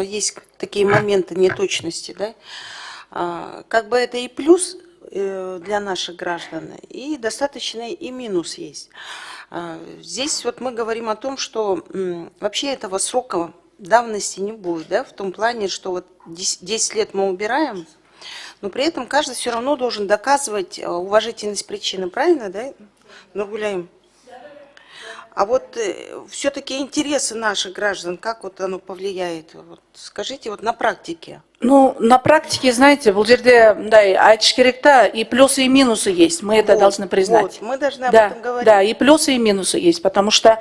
Есть такие моменты неточности, да? Как бы это и плюс для наших граждан, и достаточно и минус есть. Здесь вот мы говорим о том, что вообще этого срока давности не будет, да, в том плане, что вот 10 лет мы убираем, но при этом каждый все равно должен доказывать уважительность причины, правильно, да, Нургуляем? А вот все-таки интересы наших граждан, как вот оно повлияет? Вот скажите, вот на практике. Ну, на практике, знаете, в жерде, да, айтыш керек та, и плюсы, и минусы есть. Мы это должны признать. Вот, мы должны об Да, этом говорить. да, и плюсы, и минусы есть, потому что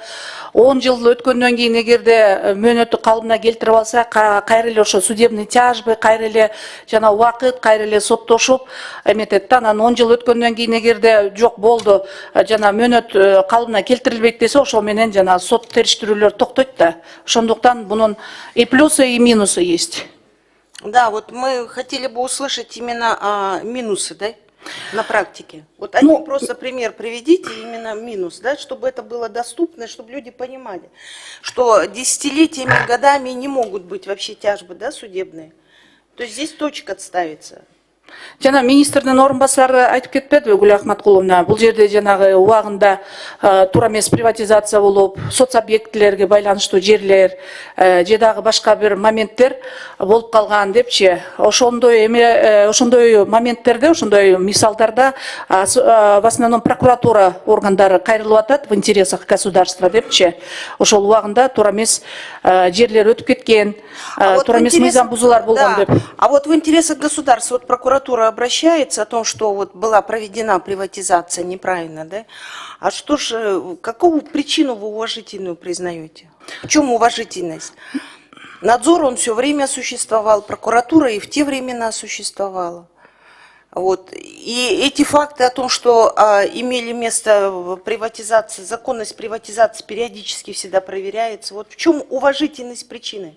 10 жыл өткөндөн кийин эгерде мөөнөтү калыбына келтирип алса, кайра эле ошо судебный тяжбы, кайра эле жана убакыт, кайра эле соттошуп эметет да, анан 10 жыл өткөндөн кийин эгерде жок болду, жана мөөнөт калыбына келтирилбейт десе, ошол менен жана сот териштирүүлөр токтойт да. Ошондуктан бунун и плюсы, и минусы есть. Да, вот мы хотели бы услышать именно минусы, да, на практике. Вот один просто пример приведите, именно минус, да, чтобы это было доступно, чтобы люди понимали, что десятилетиями, годами не могут быть вообще тяжбы, да, судебные. То есть здесь точка отставится. Жана министрдин орун басары айтып кетпедиби Гүл Ахматкуловна, бул жерде жанагы убагында туура эмес приватизация болуп, соцобъектилерге байланыштуу жерлер же дагы башка бир моменттер болуп калган депчи. Ошондой моменттерде, ошондой мисалдарда в основном прокуратура органдары кайрылып атат в интересах государства депчи. Ошол убагында туура эмес жерлер өтүп кеткен, туура эмес мыйзам бузуулар болгон деп. А вот в интересах государства, вот прокуратура обращается о том, что вот была проведена приватизация неправильно, да? А что же, какую причину вы уважительную признаете? В чем уважительность? Надзор, он все время существовал, прокуратура и в те времена существовала. Вот. И эти факты о том, что имели место приватизация, законность приватизации периодически всегда проверяется. Вот в чем уважительность причины?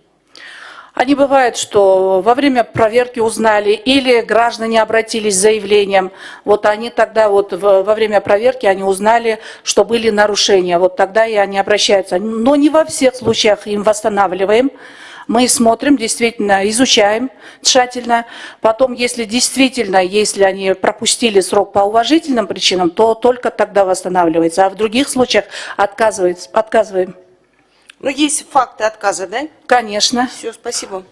А не бывает, что во время проверки узнали или граждане обратились с заявлением, вот они тогда вот во время проверки они узнали, что были нарушения, вот тогда и они обращаются. Но не во всех случаях им восстанавливаем. Мы смотрим, действительно изучаем тщательно. Потом, если действительно, если они пропустили срок по уважительным причинам, то только тогда восстанавливается. А в других случаях отказываем. Ну, есть факты отказа, да? Конечно. Все, спасибо.